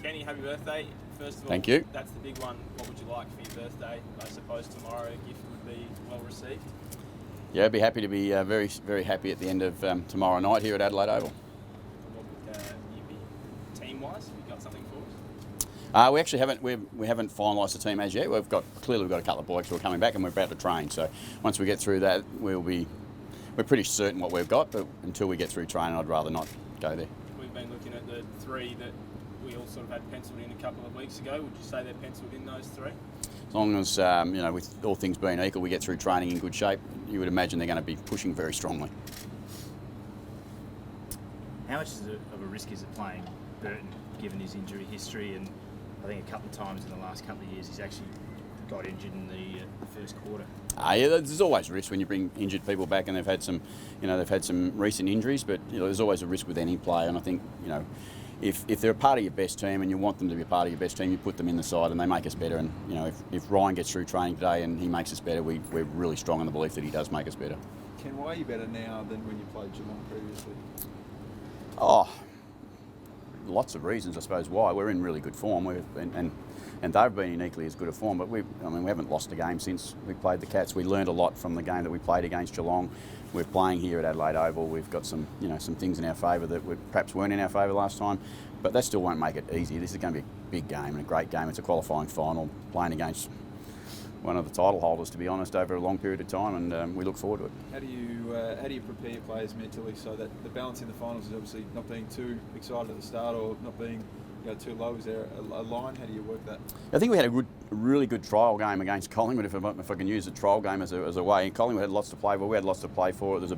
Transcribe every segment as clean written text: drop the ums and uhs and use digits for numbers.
Kenny, happy birthday. First of all, Thank you. That's the big one. What would you like for your birthday? I suppose tomorrow a gift would be well received. Yeah, I'd be happy to be very, very happy at the end of tomorrow night here at Adelaide Oval. What would you be team-wise? Have you got something for us? We actually haven't we haven't finalised the team as yet. We've got a couple of boys who are coming back, and we're about to train. So once we get through that, we're pretty certain what we've got. But until we get through training, I'd rather not go there. We've been looking at the three that we all sort of had penciled in a couple of weeks ago. Would you say they're penciled in, those three? As long as with all things being equal, we get through training in good shape, you would imagine they're going to be pushing very strongly. How much of a risk is it playing Burton, given his injury history? And I think a couple of times in the last couple of years he's actually got injured in the first quarter. Yeah, there's always risk when you bring injured people back, and they've had some recent injuries. But there's always a risk with any player, and I think if they're a part of your best team and you want them to be a part of your best team, you put them in the side and they make us better. And if Ryan gets through training today and he makes us better, we're really strong in the belief that he does make us better. Ken, why are you better now than when you played Geelong previously? Oh, lots of reasons, I suppose, why. We're in really good form, and they've been uniquely as good a form, but we haven't lost a game since we played the Cats. We learned a lot from the game that we played against Geelong. We're playing here at Adelaide Oval. We've got some things in our favour that perhaps weren't in our favour last time, but that still won't make it easy. This is going to be a big game and a great game. It's a qualifying final, playing against one of the title holders, to be honest, over a long period of time, and we look forward to it. How do you prepare your players mentally so that the balance in the finals is obviously not being too excited at the start or not being too low? Is there a line? How do you work that? I think we had a really good trial game against Collingwood, if I can use the trial game as a way. Collingwood had lots to play for. We had lots to play for. There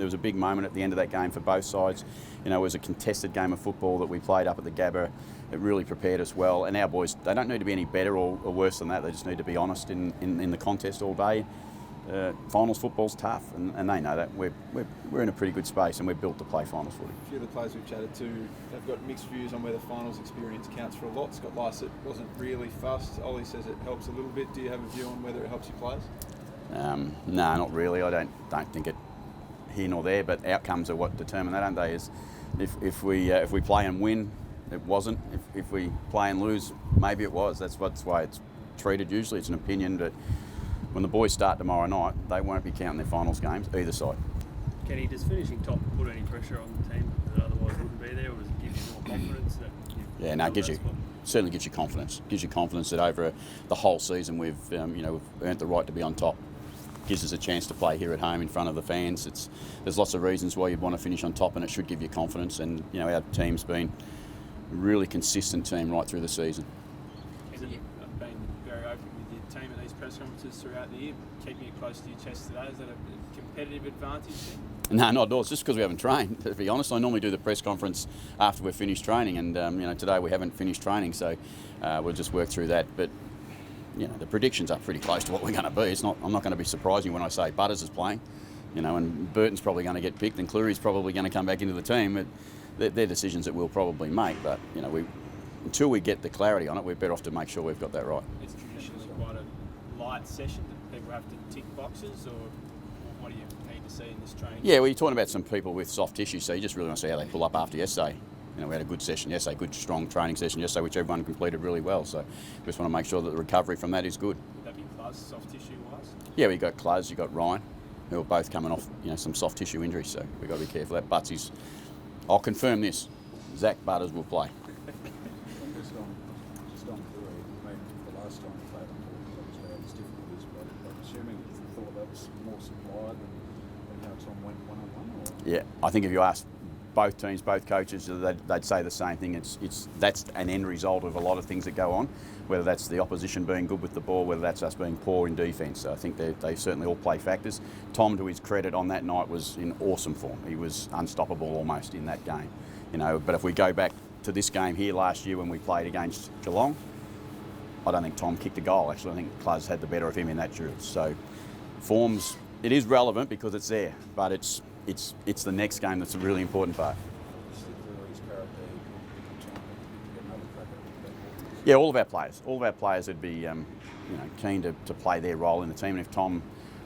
was a big moment at the end of that game for both sides. It was a contested game of football that we played up at the Gabba. It really prepared us well. And our boys, they don't need to be any better or worse than that. They just need to be honest in the contest all day. Finals football's tough, and they know that. We're in a pretty good space, and we're built to play finals footy. A few of the players we've chatted to have got mixed views on whether finals experience counts for a lot. Scott Lycett wasn't really fussed. Ollie says it helps a little bit. Do you have a view on whether it helps your players? No, not really. I don't think it here nor there, but outcomes are what determine that, aren't they? Is if we play and win, it wasn't. If we play and lose, maybe it was. That's why it's treated. Usually it's an opinion, but when the boys start tomorrow night, they won't be counting their finals games, either side. Kenny, does finishing top put any pressure on the team that otherwise wouldn't be there, or does it give you more confidence that it certainly gives you confidence. Gives you confidence that over the whole season we've earned the right to be on top. Gives us a chance to play here at home in front of the fans. There's lots of reasons why you'd want to finish on top, and it should give you confidence. And our team's been a really consistent team right through the season. I've been very open with your team at these press conferences throughout the year. Keeping it close to your chest today, is that a competitive advantage then? No, not at all. It's just because we haven't trained, to be honest. I normally do the press conference after we've finished training, and today we haven't finished training, so we'll just work through that. But the predictions are pretty close to what we're going to be. I'm not going to be surprising when I say Butters is playing, and Burton's probably going to get picked, and Cleary's probably going to come back into the team. They're decisions that we'll probably make, but until we get the clarity on it, we're better off to make sure we've got that right. It's traditionally quite a light session. Do people have to tick boxes, or what do you need to see in this training? Yeah, well, you're talking about some people with soft tissue, so you just really want to see how they pull up after yesterday. We had a good session yesterday, good strong training session yesterday, which everyone completed really well. So we just want to make sure that the recovery from that is good. Would that be Cluz, soft tissue wise? Yeah, we got Cluz, you got Ryan, who are both coming off some soft tissue injuries, so we've got to be careful of that. Butsy's, I'll confirm this, Zach Butters will play. Just on Cleary, the last time we played on obviously had its difficulties, but I'm assuming you thought that was more supply than how Tom went one-on-one? Yeah, I think if you ask both teams, both coaches, they'd say the same thing. That's an end result of a lot of things that go on, whether that's the opposition being good with the ball, whether that's us being poor in defence. So I think they certainly all play factors. Tom, to his credit, on that night was in awesome form. He was unstoppable almost in that game. But if we go back to this game here last year when we played against Geelong, I don't think Tom kicked a goal. Actually, I think Cluz had the better of him in that duel. So forms, it is relevant because it's there, but it's the next game that's a really important part. Yeah, all of our players would be keen to play their role in the team, and if Tom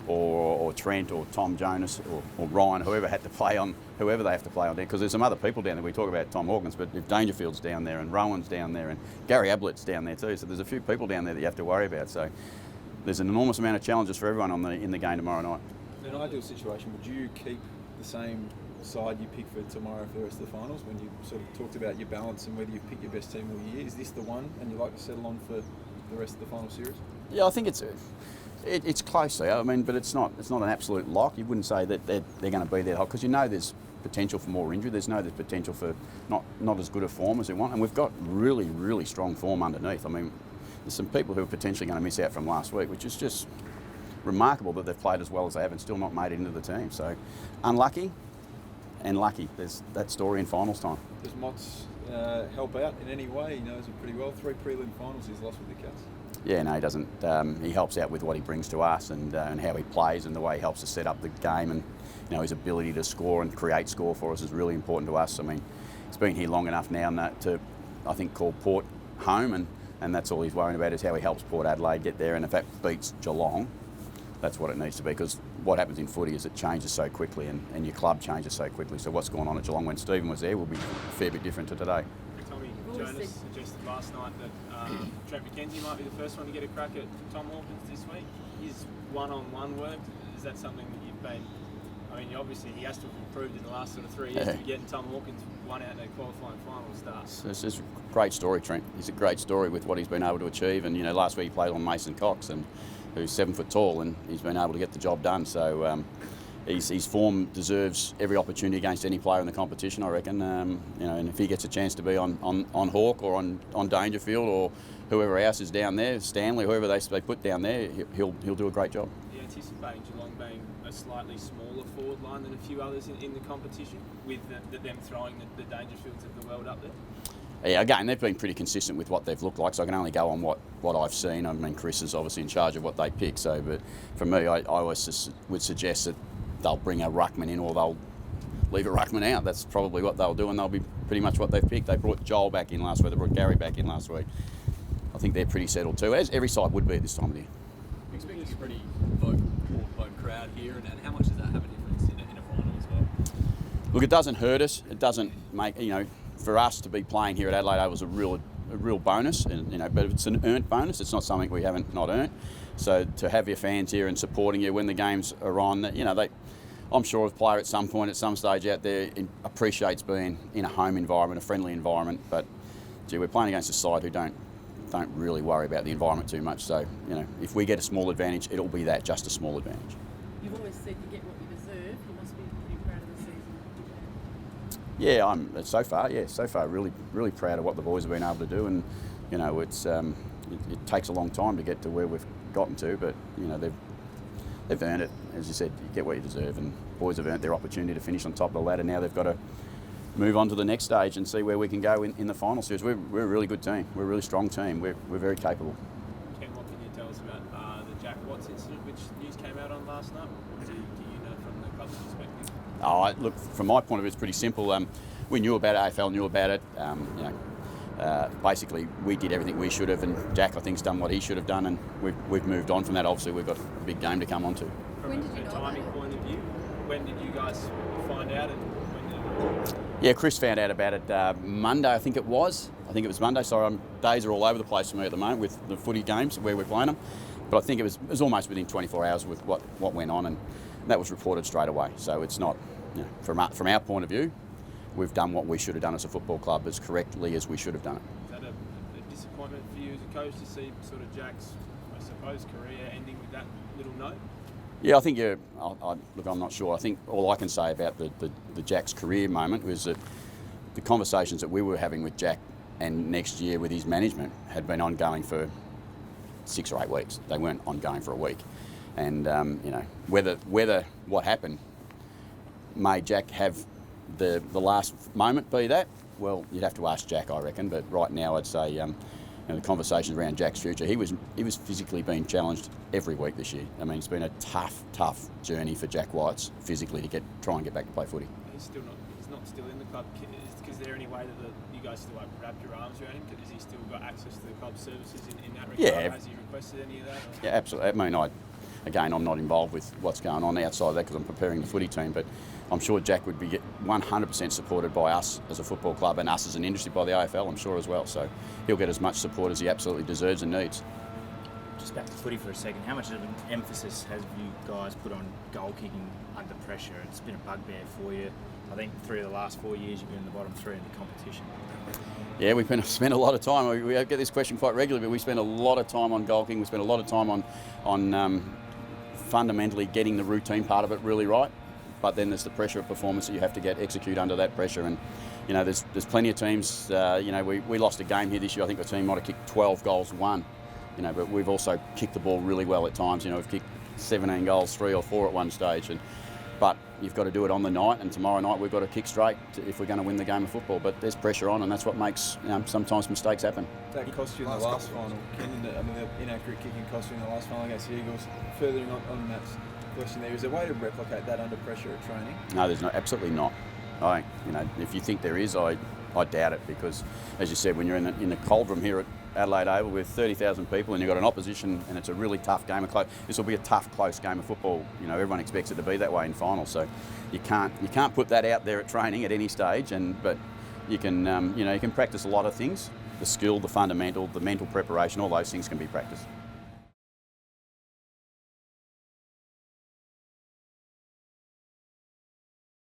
or Trent or Tom Jonas or Ryan, whoever had to play on, whoever they have to play on there, because there's some other people down there. We talk about Tom Hawkins, but if Dangerfield's down there and Rowan's down there and Gary Ablett's down there too, so there's a few people down there that you have to worry about. So there's an enormous amount of challenges for everyone in the game tomorrow night. In an ideal situation, would you keep the same side you pick for tomorrow for the rest of the finals when you sort of talked about your balance and whether you pick your best team all year? Is this the one and you like to settle on for the rest of the final series? Yeah, I think it's close there. I mean, but it's not an absolute lock. You wouldn't say that they're going to be there because you know there's potential for more injury. There's potential for not as good a form as we want, and we've got really strong form underneath. I mean, there's some people who are potentially going to miss out from last week, which is just remarkable that they've played as well as they have and still not made it into the team. So unlucky and lucky. There's that story in finals time. Does Motts help out in any way? He knows it pretty well. 3 prelim finals he's lost with the Cats. Yeah, no, he doesn't. He helps out with what he brings to us and how he plays and the way he helps us set up the game, and his ability to score and create score for us is really important to us. I mean, he's been here long enough now to, I think, call Port home, and that's all he's worrying about is how he helps Port Adelaide get there, and if that beats Geelong, that's what it needs to be, because what happens in footy is it changes so quickly and your club changes so quickly. So what's going on at Geelong when Stephen was there will be a fair bit different to today. Tommy Jonas suggested last night that Trent McKenzie might be the first one to get a crack at Tom Hawkins this week. His one-on-one work, is that something that you've been... I mean, obviously he has to have improved in the last sort of 3 years to be getting Tom Hawkins one out in a qualifying final start. It's just a great story, Trent. He's a great story with what he's been able to achieve, and last week he played on Mason Cox, and who's 7 foot tall, and he's been able to get the job done. So his form deserves every opportunity against any player in the competition, I reckon. And if he gets a chance to be on Hawk or on Dangerfield or whoever else is down there, Stanley, whoever they put down there, he'll do a great job. Do you anticipate Geelong being a slightly smaller forward line than a few others in the competition, with them throwing the Dangerfields of the world up there? Yeah, again, they've been pretty consistent with what they've looked like, so I can only go on what I've seen. I mean, Chris is obviously in charge of what they pick, but for me, I always would suggest that they'll bring a ruckman in or they'll leave a ruckman out. That's probably what they'll do, and they'll be pretty much what they've picked. They brought Joel back in last week, they brought Gary back in last week. I think they're pretty settled too, as every side would be at this time of the year. You're expecting a pretty vocal crowd here, and how much does that have a difference in a final as well? Look, it doesn't hurt us. It doesn't make, for us to be playing here at Adelaide was a real bonus, and but it's an earned bonus. It's not something we haven't not earned. So to have your fans here and supporting you when the games are on, I'm sure a player at some point, at some stage out there, appreciates being in a home environment, a friendly environment. But we're playing against a side who don't really worry about the environment too much. So if we get a small advantage, it'll be just a small advantage. You've always said you get what you deserve. You must be pretty proud of the season. Yeah, I'm so far really proud of what the boys have been able to do, and it takes a long time to get to where we've gotten to, but they've earned it. As you said, you get what you deserve, and boys have earned their opportunity to finish on top of the ladder. Now they've got to move on to the next stage and see where we can go in the final series. We're a really good team. We're a really strong team. We're very capable. Ken, what can you tell us about the Jack Watts incident, which news came out on last night? What do you know from the club's perspective? Look, from my point of view, it's pretty simple. We knew about it. AFL knew about it. Basically, we did everything we should have, and Jack, I think, has done what he should have done, and we've moved on from that. Obviously, we've got a big game to come on to. From a timing point of view, when did you guys find out, and when did... Yeah, Chris found out about it Monday, I think it was. Monday. Sorry, days are all over the place for me at the moment with the footy games where we're playing them. But I think it was almost within 24 hours with what went on, and that was reported straight away. So it's not, from our point of view, we've done what we should have done as a football club as correctly as we should have done it. Is that a disappointment for you as a coach to see sort of Jack's, I suppose, career ending with that little note? Yeah, I think look, I'm not sure. I think all I can say about the Jack's career moment was that the conversations that we were having with Jack and next year with his management had been ongoing for 6 or 8 weeks. They weren't ongoing for a week. And, whether what happened made Jack have the last moment be that, well, you'd have to ask Jack, I reckon. But right now, I'd say the conversations around Jack's future, he was physically being challenged every week this year. I mean, it's been a tough journey for Jack Whites physically to try and get back to play footy. He's not still in the club. Is there any way that you guys still wrap your arms around him? Has he still got access to the club services in that regard? Yeah. Has he requested any of that? Or? Yeah, absolutely. I mean, again, I'm not involved with what's going on outside of that because I'm preparing the footy team, but I'm sure Jack would be 100% supported by us as a football club and us as an industry by the AFL, I'm sure as well. So he'll get as much support as he absolutely deserves and needs. Just back to footy for a second. How much of an emphasis have you guys put on goal kicking under pressure? It's been a bugbear for you. I think 3 of the last 4 years you've been in the bottom 3 in the competition. Yeah, we've spent a lot of time. We get this question quite regularly, but we spend a lot of time on goal kicking. We spend a lot of time on fundamentally getting the routine part of it really right. But then there's the pressure of performance that you have to execute under that pressure. And you know, there's plenty of teams. You know, we lost a game here this year. I think the team might have kicked 12 goals, won. You know, but we've also kicked the ball really well at times. You know, we've kicked 17 goals, 3 or 4 at one stage. But you've got to do it on the night, and tomorrow night we've got to kick straight if we're going to win the game of football. But there's pressure on, and that's what makes sometimes mistakes happen. That cost you in the last final. I mean, the inaccurate kicking cost you in the last final against the Eagles. Furthering on that question there, is there a way to replicate that under pressure at training? No, there's absolutely not. You know, if you think there is, I doubt it, because, as you said, when you're in the cauldron here at Adelaide Oval with 30,000 people and you've got an opposition and it's a really tough game of close. This will be a tough, close game of football. You know, everyone expects it to be that way in finals. So you can't put that out there at training at any stage. But you can you can practice a lot of things. The skill, the fundamental, the mental preparation, all those things can be practiced.